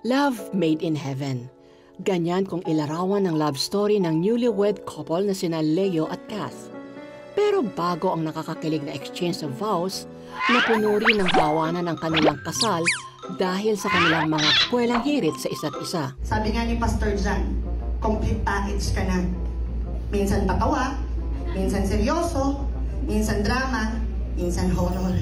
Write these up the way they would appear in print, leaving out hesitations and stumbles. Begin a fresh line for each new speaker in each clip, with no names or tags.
Love made in heaven. Ganyan kung ilarawan ng love story ng newlywed couple na sina Leo at Kath. Pero bago ang nakakakilig na exchange of vows, napuno rin ng tawanan ng kanilang kasal dahil sa kanilang mga kwelang hirit sa isa't isa.
Sabi nga ni Pastor John, complete package ka na. Minsan patawa, minsan seryoso, minsan drama, minsan horror.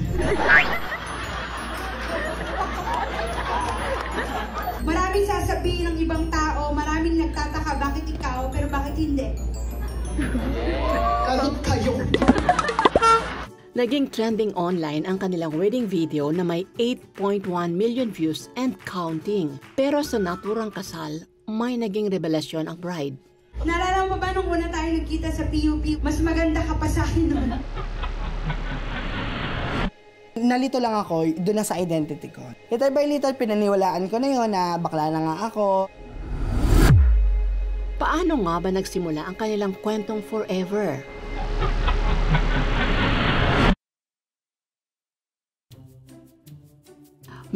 Maraming sasabihin ng ibang tao, maraming nagtataka bakit ikaw, pero bakit hindi?
Kahit kayo.
Naging trending online ang kanilang wedding video na may 8.1 million views and counting. Pero sa naturang kasal, may naging revelasyon ang bride.
Naalala mo ba nung una tayo nagkita sa PUP, mas maganda ka pa sa akin noon?
Nalito lang ako doon na sa identity ko. Little by little, pinaniwalaan ko na yun na bakla na nga ako.
Paano nga ba nagsimula ang kanilang kwentong forever?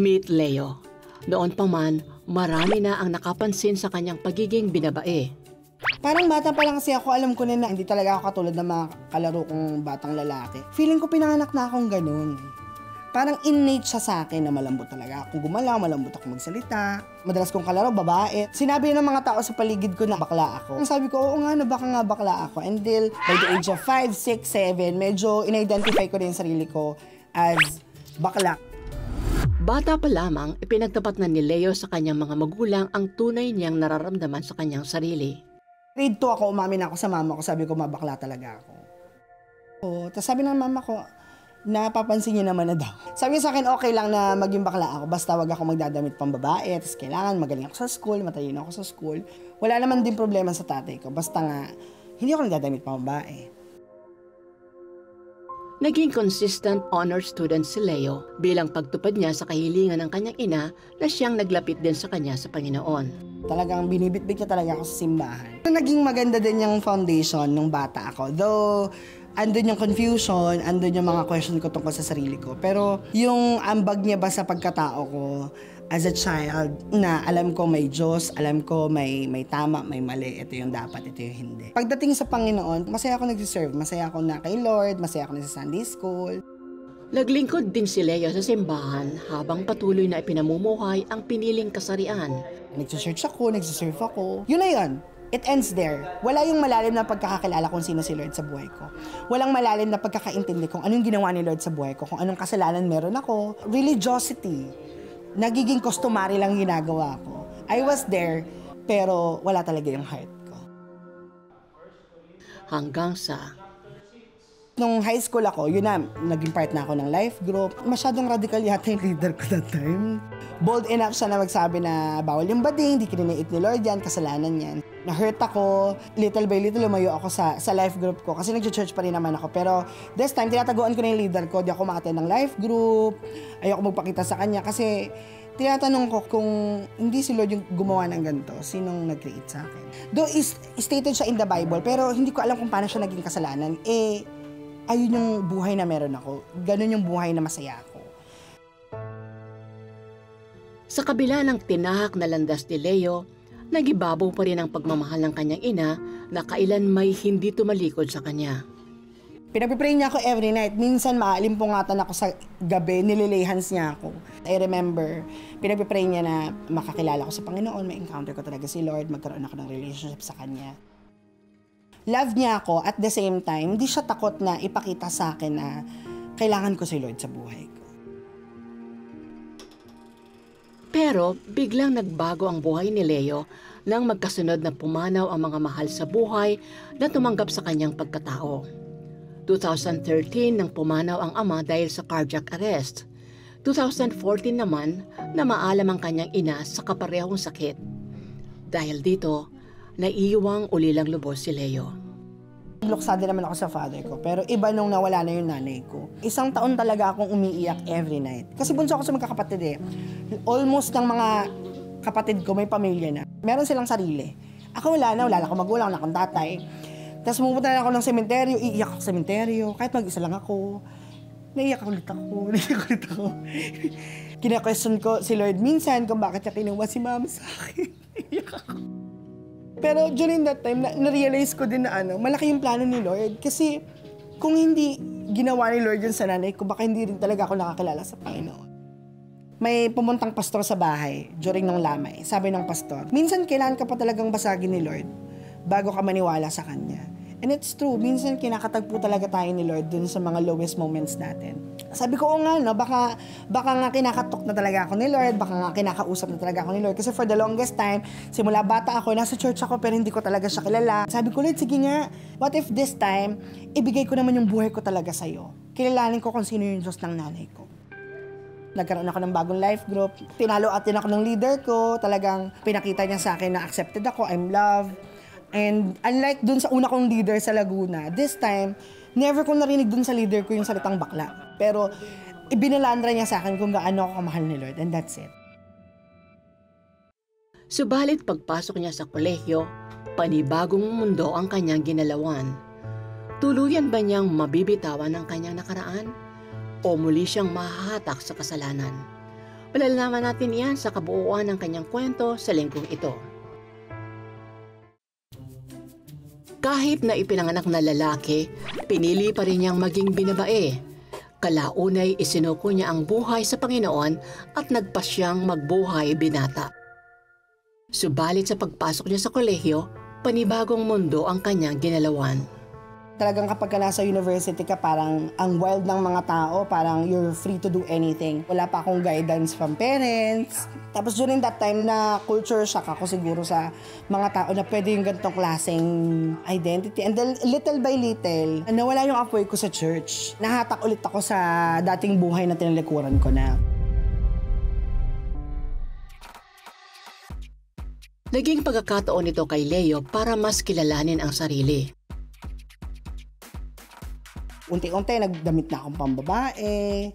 Meet Leo. Noon pa man, marami na ang nakapansin sa kanyang pagiging binabae.
Parang bata pa lang kasi ako, alam ko na hindi talaga ako katulad ng mga kalaro kong batang lalaki. Feeling ko pinanganak na akong ganun. Parang innate siya sa akin na malambot talaga akong gumalaw, malambot ako magsalita. Madalas kong kalaro, babae. Sinabi ng mga tao sa paligid ko na bakla ako. Sabi ko, oo nga, baka nga bakla ako. Until by the age of 5, 6, 7, medyo in-identify ko rin sarili ko as bakla.
Bata pa lamang, ipinagtapat na ni Leo sa kanyang mga magulang ang tunay niyang nararamdaman sa kanyang sarili.
Grade 2 ako, umamin ako sa mama ko, sabi ko, mabakla talaga ako. Tapos sabi ng mama ko, napapansin niya naman na daw. Sabi niya sa akin, okay lang na maging bakla ako, basta wag ako magdadamit pang babae, tapos kailangan magaling ako sa school, matalino ako sa school. Wala naman din problema sa tatay ko, basta nga, hindi ako nagdadamit pang babae.
Naging consistent honor student si Leo bilang pagtupad niya sa kahilingan ng kanyang ina na siyang naglapit din sa kanya sa Panginoon.
Talagang binibitbit niya talaga ako sa simbahan. Naging maganda din yung foundation nung bata ako. Though, andun yung confusion, andun yung mga question ko tungkol sa sarili ko. Pero yung ambag niya ba sa pagkatao ko as a child na alam ko may Diyos, alam ko may tama, may mali, ito yung dapat, ito yung hindi. Pagdating sa Panginoon, masaya ako nag-serve, masaya ako na kay Lord, masaya ako na sa Sunday School.
Naglingkod din si Leo sa simbahan habang patuloy na ipinamumuhay ang piniling kasarian.
Nagsisearch ako, nagsiserve ako. Yun na yun. It ends there. Wala yung malalim na pagkakakilala kung sino si Lord sa buhay ko. Walang malalim na pagkakaintindi kung anong ginawa ni Lord sa buhay ko, kung anong kasalanan meron ako. Religiosity. Nagiging customary lang ginagawa ko. I was there, pero wala talaga yung heart ko.
Hanggang sa...
Nung high school ako, yun na, naging part na ako ng life group. Masyadong radical yata yung leader ko that time. Bold enough siya na magsabi na bawal yung bading, di kininiit ni Lord yan, kasalanan yan. Na-hurt ako, little by little lumayo ako sa life group ko kasi nag-church pa rin naman ako. Pero this time, tinataguan ko na yung leader ko, di ako makaten ng life group, ayoko magpakita sa kanya kasi tinatanong ko kung hindi si Lord yung gumawa ng ganito, sinong nag-create sa akin. Though stated siya in the Bible, pero hindi ko alam kung paano siya naging kasalanan. Ayun yung buhay na meron ako. Ganun yung buhay na masaya ako.
Sa kabila ng tinahak na landas ni Leo, nagibabaw pa rin ang pagmamahal ng kanyang ina na kailan may hindi tumalikod sa kanya.
Pinagpipray niya ako every night. Minsan maalimpungatan ako sa gabi, nililihans niya ako. I remember, pinagpipray niya na makakilala ko sa Panginoon, may encounter ko talaga si Lord, magkaroon ako ng relationship sa Kanya. Love niya ako, at the same time, hindi siya takot na ipakita sa akin na kailangan ko si Lord sa buhay ko.
Pero biglang nagbago ang buhay ni Leo nang magkasunod na pumanaw ang mga mahal sa buhay na tumanggap sa kanyang pagkatao. 2013 nang pumanaw ang ama dahil sa cardiac arrest. 2014 naman na maalam ang kanyang ina sa kaparehong sakit. Dahil dito, naiiwang ulilang lubos si Leo.
Luksada naman ako sa father ko, pero iba nung nawala na yung nanay ko. Isang taon talaga akong umiiyak every night. Kasi bunso ako sa magkakapatid eh. Almost ng mga kapatid ko may pamilya na. Meron silang sarili. Ako wala na akong magulang, wala akong tatay. Tapos pumunta na ako ng sementeryo, iiyak ako sa sementeryo, kahit mag-isa lang ako. Naiyak ulit ako. Kina-question ko si Lord minsan kung bakit niya kinuha si mama sa akin. Iyak ako. Pero during that time, na-realize ko din na malaki yung plano ni Lord. Kasi kung hindi ginawa ni Lord yun sa nanay ko, baka hindi rin talaga ako nakakilala sa Panginoon. May pumuntang pastor sa bahay during ng lamay. Sabi ng pastor, minsan kailangan ka pa talagang basagin ni Lord bago ka maniwala sa Kanya. And it's true, minsan kinakatagpo talaga tayo ni Lord dun sa mga lowest moments natin. Sabi ko, nga, no, baka nga kinakatok na talaga ako ni Lord, baka nga kinakausap na talaga ako ni Lord. Kasi for the longest time, simula bata ako, nasa church ako, pero hindi ko talaga siya kilala. Sabi ko, Lord, sige nga, what if this time, ibigay ko naman yung buhay ko talaga sa'yo? Kilalanin ko kung sino yung Diyos ng nanay ko. Nagkaroon ako ng bagong life group. Tinalo atin ako ng leader ko. Talagang pinakita niya sa akin na accepted ako, I'm loved. And unlike dun sa una kong leader sa Laguna, this time, never kong narinig dun sa leader ko yung salitang bakla. Pero ibinalandra niya sa akin kung gaano ako kamahal ni Lord, and that's it.
Subalit pagpasok niya sa kolehiyo, panibagong mundo ang kanyang ginalawan. Tuluyan ba niyang mabibitawan ang kanyang nakaraan? O muli siyang mahahatak sa kasalanan? Malalaman natin yan sa kabuuan ng kanyang kwento sa linggong ito. Kahit na ipinanganak na lalaki, pinili pa rin niyang maging binabae. Kalaunay isinuko niya ang buhay sa Panginoon at nagpasyang magbuhay binata. Subalit sa pagpasok niya sa kolehiyo, panibagong mundo ang kanyang ginalawan.
Talagang kapag ka nasa university ka, parang ang wild ng mga tao, parang you're free to do anything. Wala pa akong guidance from parents. Tapos during that time na culture shock ako siguro sa mga tao na pwede yung ganitong klaseng identity. And then little by little, nawala yung apoy ko sa church. Nahatak ulit ako sa dating buhay na tinalikuran ko na.
Naging pagkakataon ito kay Leo para mas kilalanin ang sarili.
Unti-unti, nagdamit na akong pambabae.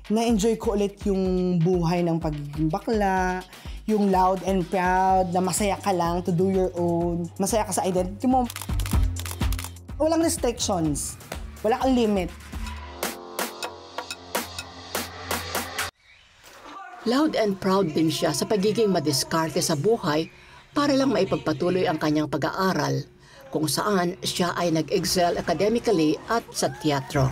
Na-enjoy ko ulit yung buhay ng pagiging bakla. Yung loud and proud, na masaya ka lang to do your own. Masaya ka sa identity mo. Walang restrictions. Wala kang limit.
Loud and proud din siya sa pagiging madiskarte sa buhay para lang maipagpatuloy ang kanyang pag-aaral, kung saan siya ay nag-excel academically at sa teatro.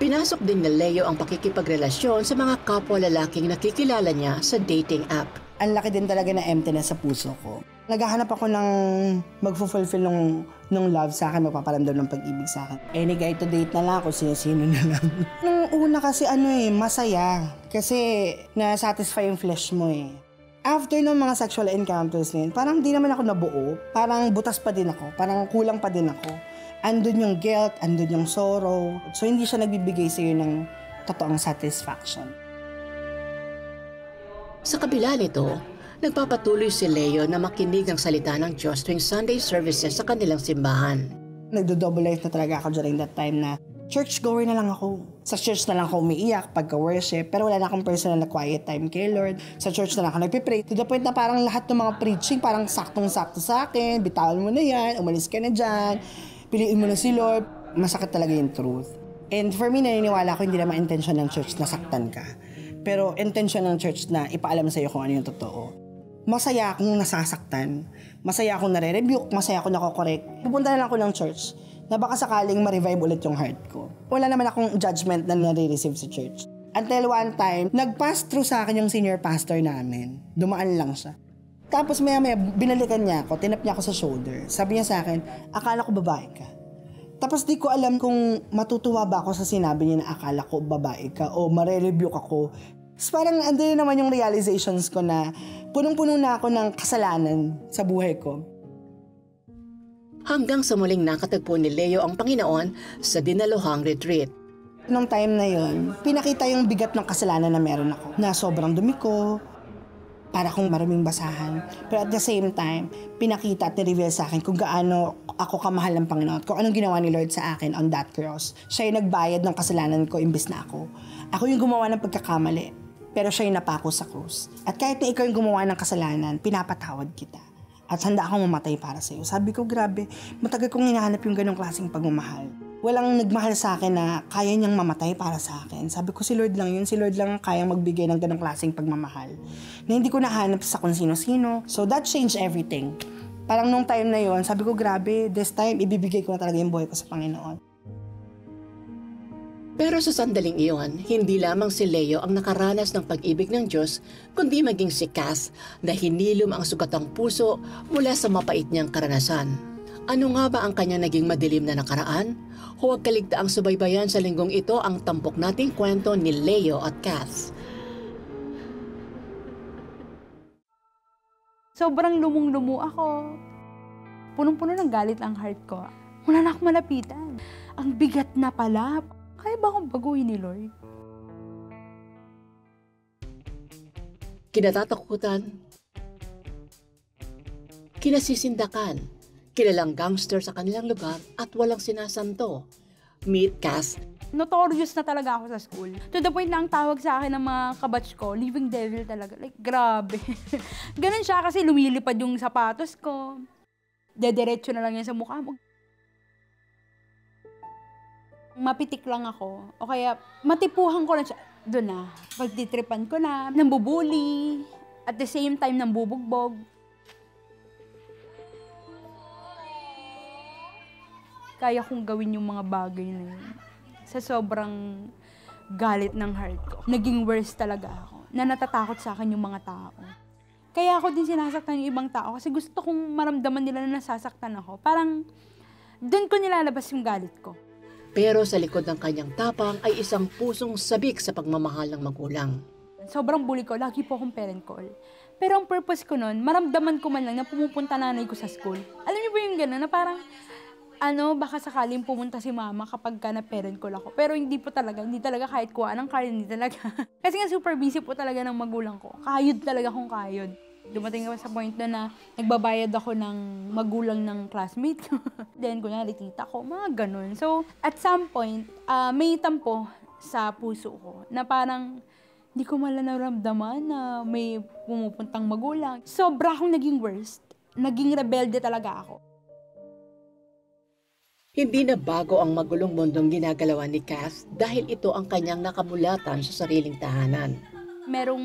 Pinasok din ni Leo ang pakikipagrelasyon sa mga kapwa lalaking nakikilala niya sa dating app.
Ang laki din talaga na emptiness sa puso ko. Naghahanap ako ng magfulfill nung love sa akin, magpaparamdam ng pag-ibig sa akin. Any guy to date na lang ako, sino na lang. Nung una kasi masaya. Kasi na-satisfy yung flesh mo eh. After ng mga sexual encounters na yun, parang di naman ako nabuo. Parang butas pa din ako. Parang kulang pa din ako. Andun yung guilt, andun yung sorrow. So hindi siya nagbibigay sa'yo ng totoong satisfaction.
Sa kabila nito, nagpapatuloy si Leo na makinig ang salita ng Diyos tuwing Sunday services sa kanilang simbahan.
Nagdo-double life na talaga ako during that time na church-goer na lang ako. Sa church na lang ako umiiyak pagka-worship, pero wala na akong personal na quiet time kay Lord. Sa church na lang ako nagpipray. To the point na parang lahat ng mga preaching, parang saktong-sakto sa akin. Bitawan mo na yan, umalis ka na dyan, piliin mo na si Lord. Masakit talaga yung truth. And for me, naniniwala ko hindi naman intention ng church na saktan ka. Pero intention ng church na ipaalam sa'yo kung ano yung totoo. Masaya akong nasasaktan. Masaya akong nare-rebuke. Masaya akong nakokorek. Pupunta na lang ako ng church na baka sakaling ma-revive ulit yung heart ko. Wala naman akong judgment na nare-receive sa church. Until one time, nag-pass through sa akin yung senior pastor namin. Dumaan lang siya. Tapos maya-maya, binalikan niya ako, tinap niya ako sa shoulder. Sabi niya sa akin, akala ko babae ka. Tapos di ko alam kung matutuwa ba ako sa sinabi niya na akala ko babae ka o mare-rebuke ako. Tapos parang andun naman yung realizations ko na punong-puno na ako ng kasalanan sa buhay ko.
Hanggang sa muling nakatagpo ni Leo ang Panginoon sa dinaluhang retreat.
Nung time na yon, pinakita yung bigat ng kasalanan na meron ako. Na sobrang dumi ko, para kong maraming basahan. Pero at the same time, pinakita at nireveal sa akin kung gaano ako kamahal ng Panginoon. Kung anong ginawa ni Lord sa akin on that cross. Siya yung nagbayad ng kasalanan ko imbis na ako. Ako yung gumawa ng pagkakamali. Pero siya yung napako sa krus. At kahit na ikaw yung gumawa ng kasalanan, pinapatawad kita. At handa akong mamatay para sa'yo. Sabi ko, grabe, matagal kong hinahanap yung ganong klaseng pagmamahal. Walang nagmahal sa akin na kaya niyang mamatay para sa akin. Sabi ko, si Lord lang yun. Si Lord lang ang kayang magbigay ng ganong klaseng pagmamahal. Na hindi ko nahanap sa kung sino-sino. So that changed everything. Parang nung time na yon, sabi ko, grabe, this time, ibibigay ko na talaga yung buhay ko sa Panginoon.
Pero sa sandaling iyon, hindi lamang si Leo ang nakaranas ng pag-ibig ng Diyos, kundi maging si Cass na hinilom ang sugatang puso mula sa mapait niyang karanasan. Ano nga ba ang kanyang naging madilim na nakaraan? Huwag kaligtaang subaybayan sa linggong ito ang tampok nating kwento ni Leo at Cass.
Sobrang lumong-lumo ako. Punong-puno ng galit ang heart ko. Wala na akong malapitan. Ang bigat na pala. Kaya ba akong baguhin ni Lord?
Kinatatakutan, kinasisindakan, kilalang gangster sa kanilang lugar at walang sinasanto. Meet Cass.
Notorious na talaga ako sa school. To the point na ang tawag sa akin ng mga kabatch ko, living devil talaga. Like, grabe. Ganun siya kasi lumilipad yung sapatos ko. Dediretso na lang yan sa mukha mo. Mapitik lang ako. O kaya, matipuhan ko na siya. Doon na. Pagtitripan ko na. Nambubuli. At the same time, nambubugbog. Kaya kong gawin yung mga bagay na yun. Sa sobrang galit ng heart ko. Naging worse talaga ako. Na natatakot sa akin yung mga tao. Kaya ako din sinasaktan yung ibang tao kasi gusto kong maramdaman nila na nasasaktan ako. Parang doon ko nilalabas yung galit ko.
Pero sa likod ng kanyang tapang ay isang pusong sabik sa pagmamahal ng magulang.
Sobrang bully ko, lagi po akong parent call. Pero ang purpose ko nun, maramdaman ko man lang na pumupunta nanay ko sa school. Alam niyo ba yung gano'n na parang, baka sakaling pumunta si mama kapag ka na parent call ako. Pero hindi talaga kahit kuha ng card, hindi talaga. Kasi nga super busy po talaga ng magulang ko. Kayod talaga akong kayod. Dumating ako sa point na nagbabayad ako ng magulang ng classmate ko. Then, kunyari, tita ko, mga ganun. So, at some point, may tampo sa puso ko na parang hindi ko mala naramdaman na may pumupuntang magulang. Sobra akong naging worst. Naging rebelde talaga ako.
Hindi na bago ang magulong mundong ginagalawan ni Cass dahil ito ang kanyang nakamulatan sa sariling tahanan.
Merong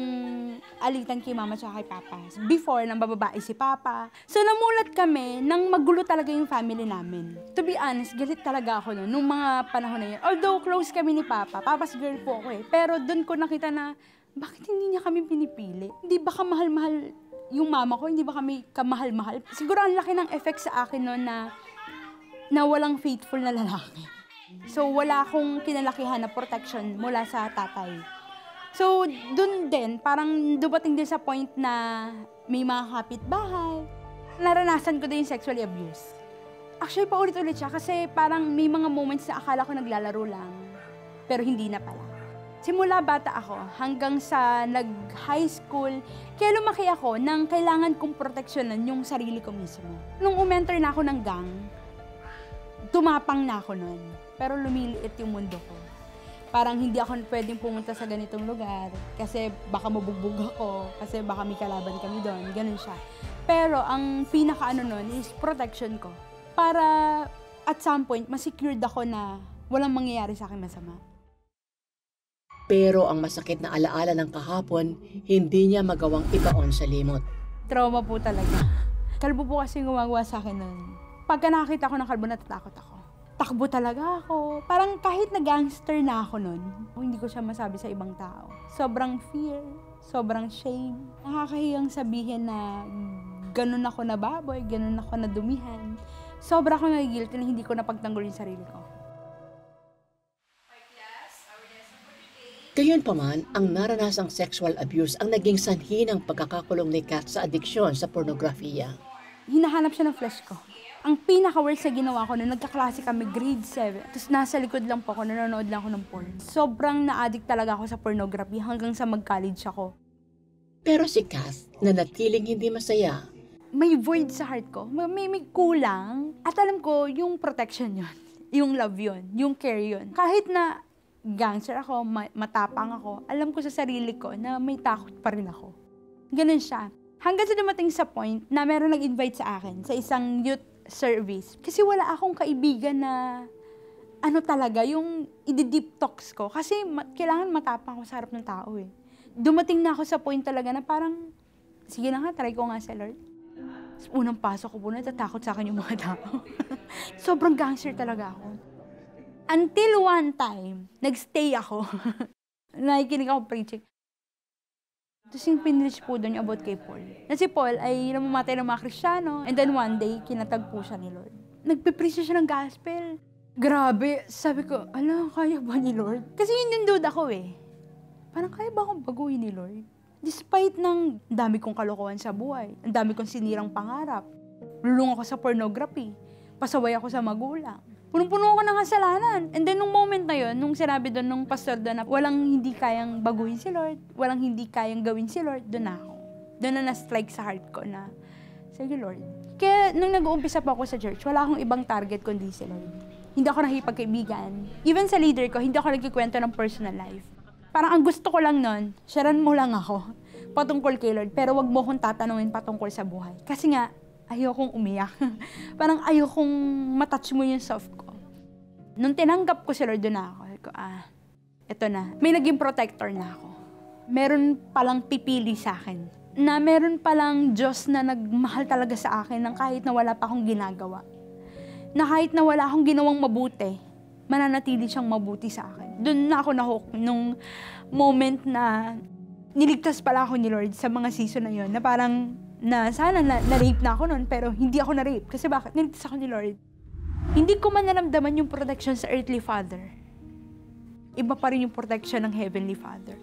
alitan kay mama at kay papa. Before, nang bababae si papa. So, namulat kami nang magulo talaga yung family namin. To be honest, galit talaga ako noon, nung mga panahon na yun. Although, close kami ni papa. Papa's girl po ako eh. Pero doon ko nakita na, bakit hindi niya kami pinipili? Hindi ba kamahal-mahal yung mama ko? Hindi ba kami kamahal-mahal? Siguro ang laki ng effect sa akin noon na walang faithful na lalaki. So, wala akong kinalakihan na protection mula sa tatay. So, dun din, parang dumating din sa point na may mga kapitbahay. Naranasan ko din yung sexually abuse. Actually, paulit-ulit siya kasi parang may mga moments na akala ko naglalaro lang. Pero hindi na pala. Simula bata ako hanggang sa nag-high school, kaya lumaki ako nang kailangan kong proteksyonan yung sarili ko mismo. Nung umenter na ako ng gang, tumapang na ako nun. Pero lumiliit yung mundo ko. Parang hindi ako pwedeng pumunta sa ganitong lugar kasi baka mabugbog ako, kasi baka may kalaban kami doon, ganun siya. Pero ang pinaka-ano nun is protection ko. Para at some point, ma-secured ako na walang mangyayari sa akin masama.
Pero ang masakit na alaala ng kahapon, hindi niya magawang ibaon sa limot.
Trauma po talaga. Kalbo po kasi gumagawa sa akin nun. Pagka nakakita ko ng kalbo, natatakot ako. Takbo talaga ako. Parang kahit na gangster na ako nun, hindi ko siya masabi sa ibang tao. Sobrang fear, sobrang shame. Nakakahiyang sabihin na ganun ako na baboy, ganun ako na dumihan. Sobra akong nagigilty na hindi ko napagtanggol yung sarili ko.
Gayunpaman, ang naranasang sexual abuse ang naging sanhi ng pagkakakulong ni Cass sa adiksyon sa pornografiya.
Hinahanap siya ng flesh ko. Ang pinaka-worst na ginawa ko nung nagkaklase kami, grade 7. Tapos nasa likod lang po ako, nanonood lang ako ng porn. Sobrang na-addict talaga ako sa pornography hanggang sa mag-college ako.
Pero si Cass, nanatiling hindi masaya.
May void sa heart ko. May kulang. At alam ko, yung protection yun. Yung love yun. Yung care yun. Kahit na gangster ako, matapang ako, alam ko sa sarili ko na may takot pa rin ako. Ganun siya. Hanggang sa dumating sa point na meron nag-invite sa akin sa isang youth service. Kasi wala akong kaibigan na ano talaga, yung i-deep talks ko. Kasi kailangan matapang ako sa harap ng tao eh. Dumating na ako sa point talaga na parang, sige na nga, try ko nga sa Lord. Unang pasok ko po, natatakot sa akin yung mga tao. Sobrang gangster talaga ako. Until one time, nagstay ako. Nakikinig ako preaching. Tapos yung pinrich po doon about kay Paul. Na si Paul ay namamatay ng mga Kristiyano. And then one day, kinatag po siya ni Lord. Nagpipreach siya ng gospel. Grabe. Sabi ko, ala, kaya ba ni Lord? Kasi yun yung duda ko eh. Parang kaya ba akong baguhin ni Lord? Despite ng dami kong kalokohan sa buhay, ang dami kong sinirang pangarap, lulung ako sa pornography, pasaway ako sa magulang, punong-puno ako ng kasalanan. And then nung moment na yun, nung sinabi doon nung pastor doon na walang hindi kayang baguhin si Lord, walang hindi kayang gawin si Lord, doon na ako. Doon na na-strike sa heart ko na, sige Lord. Kaya nung nag-uumpisa pa ako sa church, wala akong ibang target kundi si Lord. Hindi ako nakipagkaibigan. Even sa leader ko, hindi ako nagkikwento ng personal life. Parang ang gusto ko lang nun, sharean mo lang ako patungkol kay Lord, pero wag mo akong tatanungin patungkol sa buhay. Kasi nga, ayokong umiyak. Parang ayokong matouch mo yung soft ko. Nung tinanggap ko si Lord, doon na ako. Eto na. May naging protector na ako. Meron palang pipili sa akin. Na meron palang Diyos na nagmahal talaga sa akin ng kahit na wala pa akong ginagawa. Na kahit na wala akong ginawang mabuti, mananatili siyang mabuti sa akin. Doon na ako nahook nung moment na niligtas pala ako ni Lord sa mga season na yun. Na parang na sana na-rape na ako noon, pero hindi ako na-rape. Kasi bakit? Niligtas ako ni Lord. Hindi ko man naramdaman yung protection sa earthly father. Iba pa rin yung protection ng heavenly father.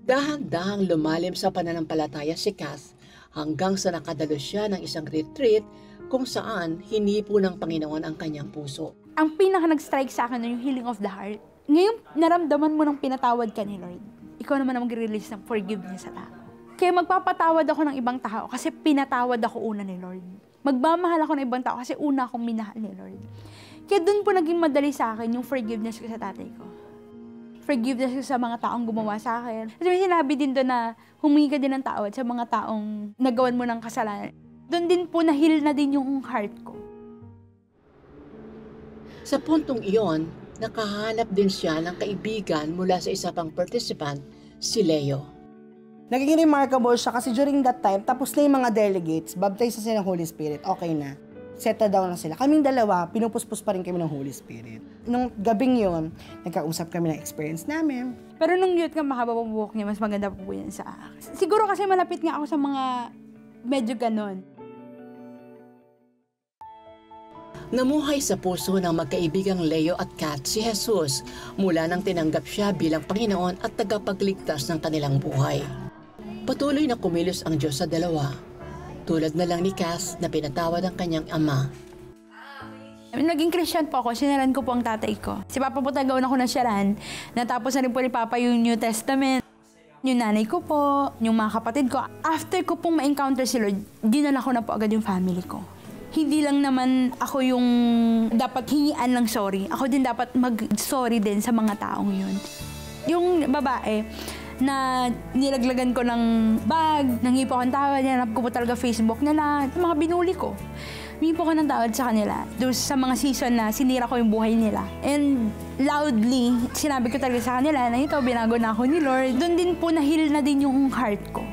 Dahan-dahang lumalim sa pananampalataya si Kath hanggang sa nakadalo siya ng isang retreat kung saan hinipo ng Panginoon ang kanyang puso.
Ang pinaka nag-strike sa akin na yung healing of the heart. Ngayon, naramdaman mo ng pinatawad ka ni Lord. Ikaw naman ang mag-release ng forgiveness sa tao. Kaya magpapatawad ako ng ibang tao kasi pinatawad ako una ni Lord. Magmamahal ako ng ibang tao kasi una akong minahal ni Lord. Kaya doon po naging madali sa akin yung forgiveness ko sa tatay ko. Forgiveness ko sa mga taong gumawa sa akin. Kasi may sinabi din doon na humingi ka din ng tawad sa mga taong nagawan mo ng kasalanan. Doon din po na-heal na din yung heart ko.
Sa puntong iyon, nakahanap din siya ng kaibigan mula sa isa pang participant, si Leo.
Naging remarkable siya kasi during that time, tapos na yung mga delegates, baptize na sila ng Holy Spirit, okay na. Settle down na sila. Kaming dalawa, pinupuspos pa rin kami ng Holy Spirit. Nung gabing yun, nagkausap kami ng experience namin.
Pero nung youth ka, mahaba pa buhok niya, mas maganda po yan sa akin. Siguro kasi malapit nga ako sa mga medyo ganon.
Namuhay sa puso ng magkaibigang Leo at Kath si Jesus mula nang tinanggap siya bilang Panginoon at tagapagligtas ng kanilang buhay. Patuloy na kumilos ang Diyos sa dalawa, tulad na lang ni Kath na pinatawad ang kanyang ama.
Naging Christian po ako, sinaran ko po ang tatay ko. Si Papa po tagawan ako ng siyaran, natapos na rin po ni Papa yung New Testament. Yung nanay ko po, yung mga kapatid ko. After ko pong ma-encounter si Lord, dinala ko na po agad yung family ko. Hindi lang naman ako yung dapat hingian ng sorry. Ako din dapat mag-sorry din sa mga taong yun. Yung babae na nilaglagan ko ng bag, nangi po akong tawad, nanap ko po talaga Facebook nila, mga binuli ko. Hingi po ako ng tawad sa kanila. Doon sa mga season na sinira ko yung buhay nila. And loudly, sinabi ko talaga sa kanila na ito, binago na ako ni Lord. Doon din po na-heal na din yung heart ko.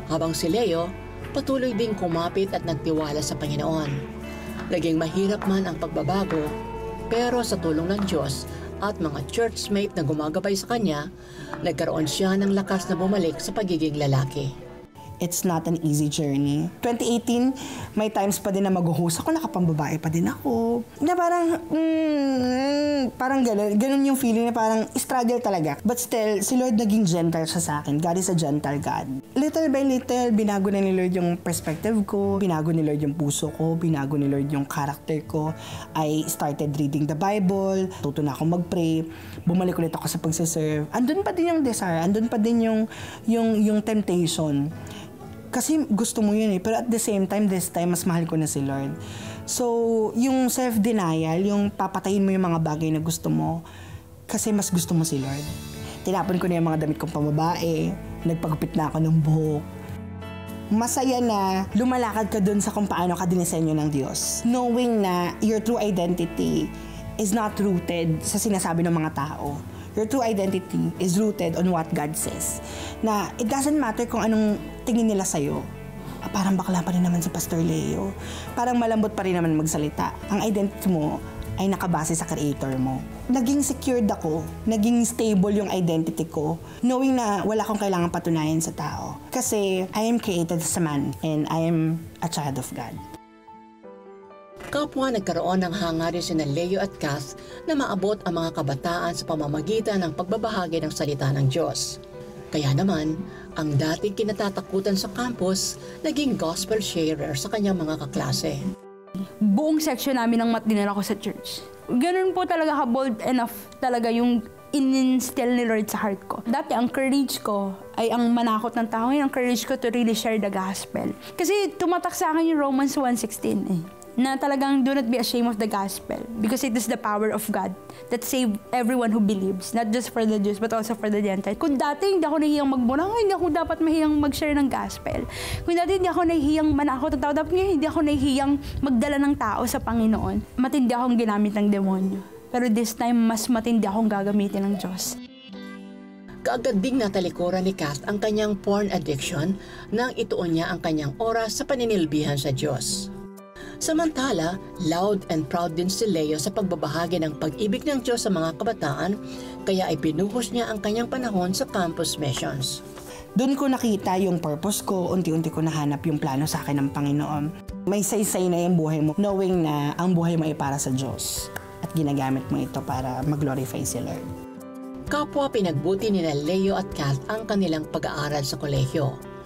Habang si Leo, patuloy ding kumapit at nagtiwala sa Panginoon. Naging mahirap man ang pagbabago, pero sa tulong ng Diyos at mga churchmate na gumagabay sa kanya, nagkaroon siya ng lakas na bumalik sa pagiging lalaki.
It's not an easy journey. 2018, may times pa din na mag-host ako, nakapambabae pa din ako. Na parang ganun yung feeling na parang struggle talaga. But still, si Lord naging gentle siya sa akin. God is a gentle God. Little by little, binago na ni Lord yung perspective ko, binago ni Lord yung puso ko, binago ni Lord yung character ko. I started reading the Bible, tuto na ako mag-pray, bumalik ulit ako sa pagsiserve. Andun pa din yung desire, andun pa din yung temptation. Kasi gusto mo yun eh. Pero at the same time, this time, mas mahal ko na si Lord. So, yung self-denial, yung papatayin mo yung mga bagay na gusto mo, kasi mas gusto mo si Lord. Tinapon ko na yung mga damit kong pambabae, nagpagupit na ako ng buhok. Masaya na lumalakad ka dun sa kung paano ka dinisenyo ng Diyos. Knowing na your true identity is not rooted sa sinasabi ng mga tao. Your true identity is rooted on what God says. Na it doesn't matter kung anong tingin nila sa'yo. Parang bakla pa rin naman si Pastor Leo. Parang malambot pa rin naman magsalita. Ang identity mo ay nakabase sa Creator mo. Naging secured ako, naging stable yung identity ko, knowing na wala akong kailangang patunayan sa tao. Kasi I am created as a man and I am a child of God.
Kapwa nagkaroon ng hangarin sina Leo at Kath na maabot ang mga kabataan sa pamamagitan ng pagbabahagi ng salita ng Diyos. Kaya naman, ang dating kinatatakutan sa campus, naging gospel sharer sa kanyang mga kaklase.
Buong section namin ng math dinala ko sa church. Ganun po talaga ka-bold enough talaga yung in-instill ni Lord sa heart ko. Dati ang courage ko ay ang manakot ng tao. Ngayon ang courage ko to really share the gospel. Kasi tumatak sa akin yung Romans 1:16 na talagang do not be ashamed of the gospel because it is the power of God that save everyone who believes, not just for the Jews but also for the Gentiles. Kung dati hindi ako nahihiyang magmura, hindi ako dapat mahiyang mag-share ng gospel. Kung dati hindi ako nahihiyang manakot ng tao, dapat hindi ako nahihiyang magdala ng tao sa Panginoon. Matindi akong ginamit ng demonyo. Pero this time, mas matindi akong gagamitin ng Diyos.
Kaagad ding natalikuran ni Kath ang kanyang porn addiction nang ituon niya ang kanyang oras sa paninilbihan sa Diyos. Samantala, loud and proud din si Leo sa pagbabahagi ng pag-ibig ng Diyos sa mga kabataan, kaya ay binuhos niya ang kanyang panahon sa campus missions.
Doon ko nakita yung purpose ko, unti-unti ko nahanap yung plano sa akin ng Panginoon. May saysay na yung buhay mo, knowing na ang buhay mo ay para sa Diyos at ginagamit mo ito para mag-glorify si Lord.
Kapwa pinagbuti nila Leo at Kath ang kanilang pag-aaral sa kolehiyo.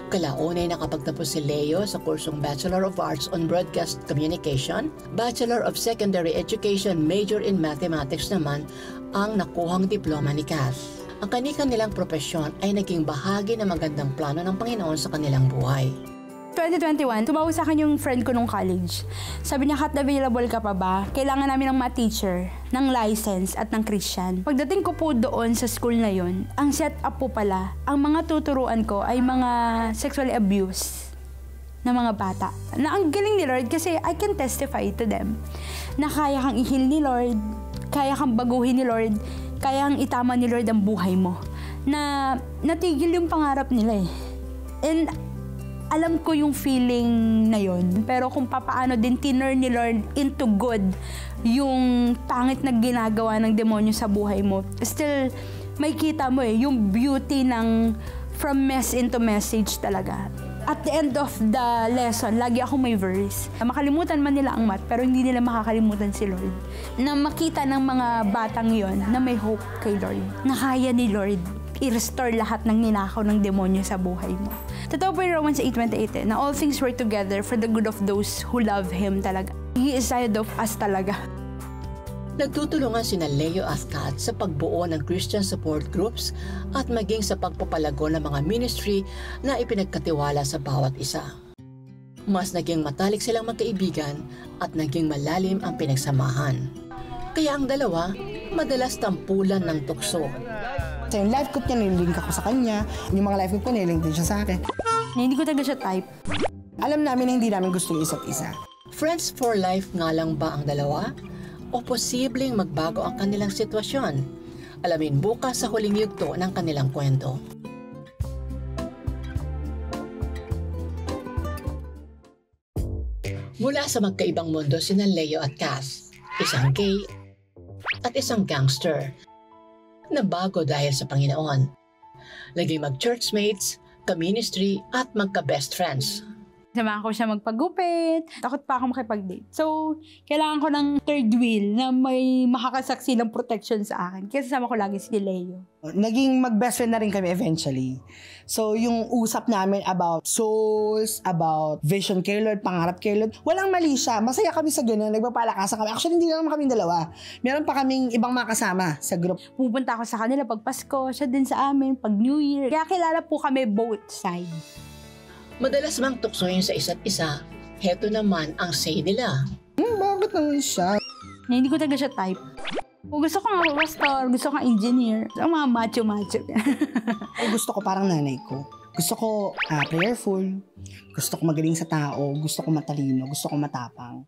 Kalaunay nakapagtapos si Leo sa kursong Bachelor of Arts on Broadcast Communication, Bachelor of Secondary Education major in Mathematics naman ang nakuhang diploma ni Kath. Ang kanilang propesyon ay naging bahagi ng magandang plano ng Panginoon sa kanilang buhay.
2021, tumawag sa akin yung friend ko nung college. Sabi niya, Kat, available ka pa ba? Kailangan namin ng math teacher, ng license at ng Christian. Pagdating ko po doon sa school na yon, ang setup po pala, ang mga tuturuan ko ay mga sexually abused na mga bata. Na ang galing ni Lord kasi I can testify to them na kaya kang i-heal ni Lord, kaya kang baguhin ni Lord, kaya kang itama ni Lord ang buhay mo. Na natigil yung pangarap nila eh. And alam ko yung feeling na yon, pero kung papaano din tinurn ni Lord into good yung pangit na ginagawa ng demonyo sa buhay mo, still may kita mo eh, yung beauty ng from mess into message talaga. At the end of the lesson, lagi akong may verse. Makalimutan man nila ang math, pero hindi nila makakalimutan si Lord. Na makita ng mga batang yon na may hope kay Lord. Na kaya ni Lord i-restore lahat ng ninakaw ng demonyo sa buhay mo. Totoo po yung Romans 8:28 na all things work together for the good of those who love Him talaga. He is side of us talaga.
Nagtutulungan sina Leo at Kath sa pagbuo ng Christian support groups at maging sa pagpapalago ng mga ministry na ipinagkatiwala sa bawat isa. Mas naging matalik silang magkaibigan at naging malalim ang pinagsamahan. Kaya ang dalawa, madalas tampulan ng tukso.
So yung life group niya, nililink ako sa kanya. Yung mga life group ko, nililink din siya sa akin.
Hindi ko talaga siya type.
Alam namin na hindi namin gusto yung isa't isa.
Friends for life nga lang ba ang dalawa? O posibleng magbago ang kanilang sitwasyon? Alamin bukas sa huling yugto ng kanilang kwento. Mula sa magkaibang mundo sina Leo at Kath, isang gay at isang gangster. Nabago dahil sa Panginoon. Naging mag-churchmates, ka-ministry at magka-best friends.
Samahan ko siya magpagupit. Takot pa ako makipag-date. So, kailangan ko ng third wheel na may makakasaksi ng protection sa akin. Kasi sama ko lagi si Leo.
Naging mag-best friend na rin kami eventually. So, yung usap namin about souls, about vision kay Lord, pangarap kay Lord, walang mali siya. Masaya kami sa ganun. Nagpapalakasan kami. Actually, hindi naman kaming dalawa. Meron pa kaming ibang makasama sa group.
Pupunta ako sa kanila pag Pasko, siya din sa amin, pag New Year. Kaya kilala po kami both sides.
Madalas mang tuksohin sa isa't isa, heto naman ang say nila.
Bakit naman siya?
Hindi ko talaga siya type. Gusto ko nga pastor, gusto ko nga engineer. Ang mga macho-macho.
Ay, gusto ko parang nanay ko. Gusto ko prayerful, gusto ko magaling sa tao, gusto ko matalino, gusto ko matapang.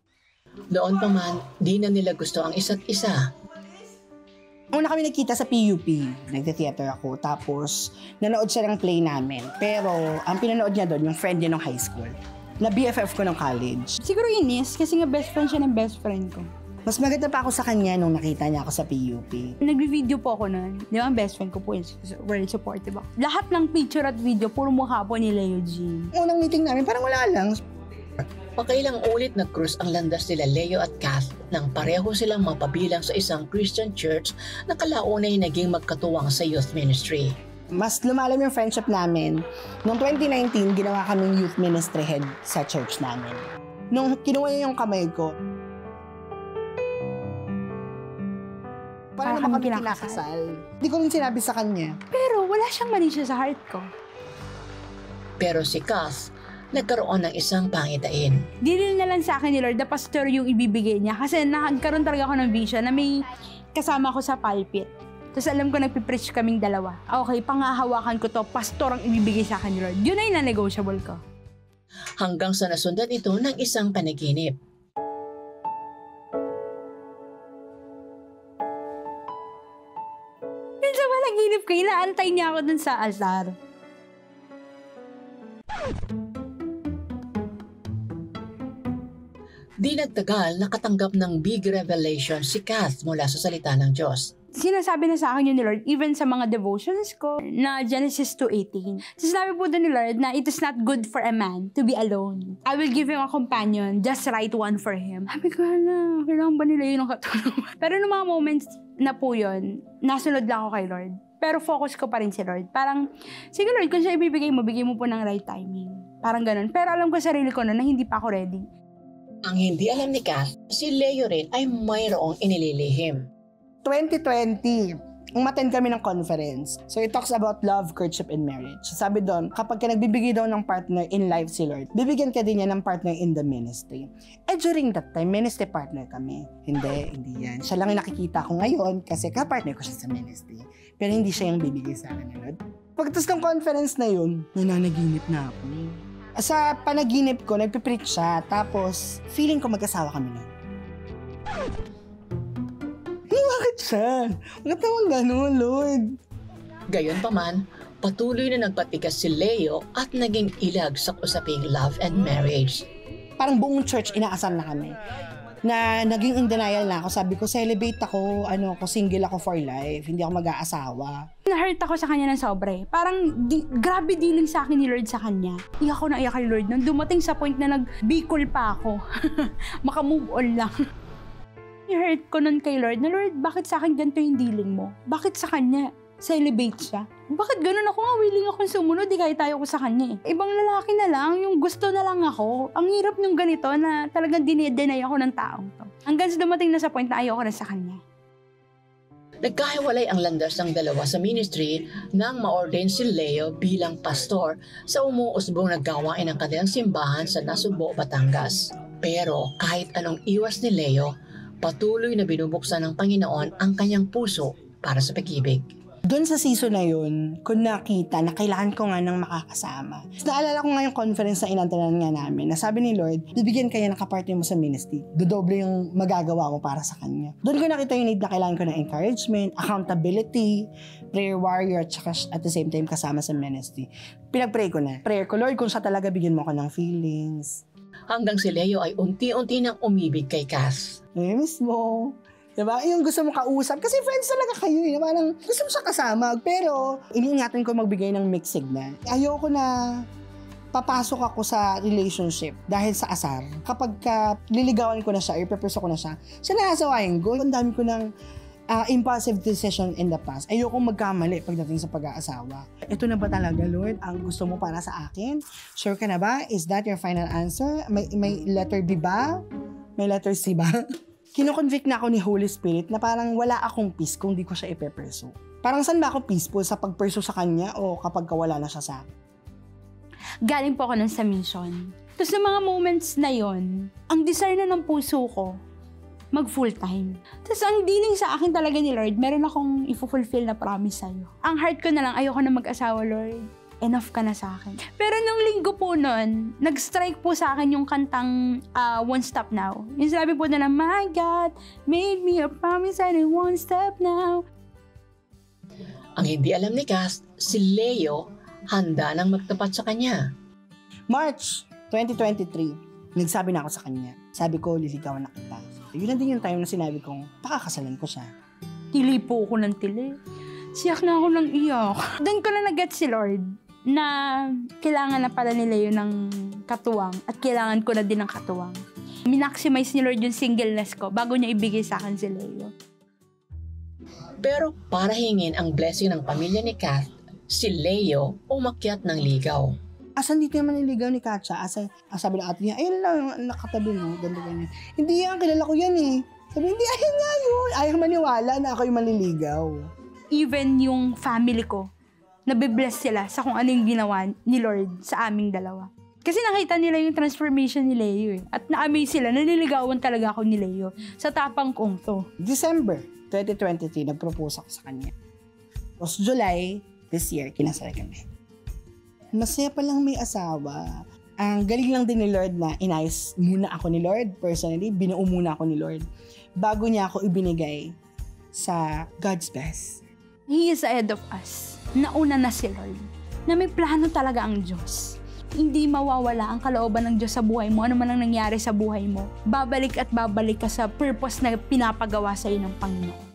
Noon pa man, di na nila gusto ang isa't isa.
Una kami nagkita sa PUP, nagte-theater ako, tapos nanood siya ng play namin. Pero ang pinanood niya doon, yung friend niya ng high school, na BFF ko ng college.
Siguro inis, kasi nga best friend siya ng best friend ko.
Mas maganda pa ako sa kanya nung nakita niya ako sa PUP.
Nag-video po ako nun. Di ba, ang best friend ko po is very supportive ako. Lahat ng picture at video, puro mukha po ni Leo G.
Unang meeting namin, parang wala lang.
Pakailang ulit nag-cruise ang landas nila Leo at Kath nang pareho silang mapabilang sa isang Christian church na kalaunay naging magkatuwang sa youth ministry.
Mas lumalam yung friendship namin. Noong 2019, ginawa kaming youth ministry head sa church namin. Nung kinuha niya yung kamay ko, parang naman kami kinakasal. Hindi ko rin sinabi sa kanya.
Pero wala siyang mali siya sa heart ko.
Pero si Kath, nagkaroon ng isang pangitain.
Dinil na lang sa akin ni Lord na pastor yung ibibigay niya. Kasi nagkaroon talaga ako ng vision na may kasama ko sa pulpit. Tapos alam ko nagpipreach kaming dalawa. Okay, pangahawakan ko to, pastor ang ibibigay sa akin ni Lord. Yun ay na-negotiable ko.
Hanggang sa nasundan ito ng isang panaginip.
Yun sa panaginip ko, inaantay niya ako dun sa altar.
Di nagtagal, nakatanggap ng big revelation si Kath mula sa salita ng Diyos.
Sinasabi na sa akin yun ni Lord, even sa mga devotions ko, na Genesis 2:18. Sinasabi po doon ni Lord na it is not good for a man to be alone. I will give him a companion, just right one for him. Sabi ko na, kailangan ba nila yun ng katulungan? Pero noong mga moments na po yun, nasunod lang ako kay Lord. Pero focus ko pa rin si Lord. Parang, sige Lord, kung siya ibibigay mo, bigay mo po ng right timing. Parang ganun. Pero alam ko sa sarili ko na hindi pa ako ready.
Ang hindi alam ni Kath, si Leo rin ay mayroong inililihim.
2020, umattend kami ng conference. So it talks about love, courtship, and marriage. Sabi doon, kapag ka nagbibigay daw ng partner in life si Lord, bibigyan ka din niya ng partner in the ministry. During that time, ministry partner kami. Hindi yan. Siya lang yung nakikita ko ngayon kasi ka-partner ko siya sa ministry. Pero hindi siya yung bibigay sa akin ni Lord. Pagkatapos ng conference na yun, nananaginip na ako. Sa panaginip ko, nagpipreach siya, tapos feeling ko mag-asawa kami nun. Bakit siya? Bakit naman ganun, Lord?
Gayon pa man, patuloy na nagpatigas si Leo at naging ilag sa usaping love and marriage.
Parang buong church inaasar na kami. Na naging in denial na ako. Sabi ko, celebrate ako, single ako for life. Hindi ako mag-aasawa.
Na-hurt ako sa kanya ng sobre. Parang grabe dealing sa akin ni Lord sa kanya. Iyak ko na iyak kay Lord. Nung dumating sa point na nag-bicol pa ako. Maka-move on lang. I-hurt ko nun kay Lord na, Lord, bakit sa akin ganito yung dealing mo? Bakit sa kanya celebrate siya? Bakit ganun ako nga, willing akong sumunod, di kahit tayo ko sa kanya eh. Ibang lalaki na lang, yung gusto na lang ako. Ang hirap nung ganito na talagang dinideny ako ng taong to. Hanggang sa dumating na sa point na ayoko na sa kanya.
Nagkahiwalay ang landas ng dalawa sa ministry nang ma-ordain si Leo bilang pastor sa umuusbong na gawain ng kanilang simbahan sa Nasugbo, Batangas. Pero kahit anong iwas ni Leo, patuloy na binubuksan ng Panginoon ang kanyang puso para sa pag-ibig.
Doon sa season na yun, kung nakita na kailangan ko nga ng makakasama. Naalala ko nga yung conference na inantanan nga namin, na sabi ni Lord, bibigyan kaya ng kapartner mo sa ministry. Dodoble yung magagawa mo para sa Kanya. Doon ko nakita yung need na kailangan ko ng encouragement, accountability, prayer warrior, at the same time kasama sa ministry. Pinag-pray ko na. Prayer ko, Lord, kung siya talaga bigyan mo ko ng feelings.
Hanggang si Leo ay unti-unti nang umibig kay Kath.
Mismo. Diba? Yung gusto mo kausap. Kasi friends talaga kayo eh. Parang gusto mo siya kasama. Pero iniingatan ko magbigay ng mixed signal. Ayoko na papasok ako sa relationship dahil sa asar. Kapag liligawan ko na siya, ipeperso ko na siya, siya naasawain ko. Ang dami ko ng impulsive decision in the past. Ayoko magkamali pagdating sa pag-aasawa. Ito na ba talaga, Lord, ang gusto mo para sa akin? Sure ka na ba? Is that your final answer? May letter B ba? May letter C ba? Kino-convict na ako ni Holy Spirit na parang wala akong peace kung di ko siya ipeperso. Parang saan ba ako peaceful? Sa pagperso sa kanya o kapag wala na siya sa akin?
Galing po ako nun sa mission. Tapos sa mga moments na yon, ang desire na ng puso ko, mag full-time. Tapos ang dealing sa akin talaga ni Lord, meron akong i-fulfill na promise sa'yo. Ang heart ko na lang, ayoko na mag-asawa, Lord. enough ka na sa akin. Pero nung linggo po nun, nag-strike po sa akin yung kantang One Step Now. Yung sabi po na my God made me a promise and it won't stop now.
Ang hindi alam ni Cass, si Leo handa nang magtapat sa kanya.
March 2023, nagsabi na ako sa kanya. Sabi ko, liligawan na kita. Yun na din yung time na sinabi kong pakakasalan ko siya.
Tili po ako ng tili. Siyak na ako ng iyak. Doon ko na nag-get si Lord na kailangan na pala ni Leo ng katuwang at kailangan ko na din ng katuwang. Minaximize ni Lord yung singleness ko bago niya ibigay sa akin si Leo.
Pero para hingin ang blessing ng pamilya ni Cass, si Leo umakyat ng ligaw.
Asan dito naman niligaw ni Katya? Sabi ng ate niya, ayun lang, nakatabi mo, ganda ganyan. Hindi yan, kilala ko yan eh. Sabi, hindi, ayun nga yun. Ayaw maniwala na ako yung manliligaw.
Even yung family ko, nabibless sila sa kung ano yung ginawa ni Lord sa aming dalawa. Kasi nakita nila yung transformation ni Leo eh. At na-amaze sila, naliligawan talaga ako ni Leo sa tapang kong to.
December 2023, nag-propose ako sa kanya. Tapos July this year, kinasal kami. Masaya pa lang may asawa. Ang galing lang din ni Lord na inayos muna ako ni Lord. Personally, binuo muna ako ni Lord. Bago niya ako ibinigay sa God's best.
He is ahead of us. Nauna na si Lord. Na may plano talaga ang Diyos. Hindi mawawala ang kalooban ng Diyos sa buhay mo. Ano man ang nangyari sa buhay mo. Babalik at babalik ka sa purpose na pinapagawa sa iyo ng Panginoon.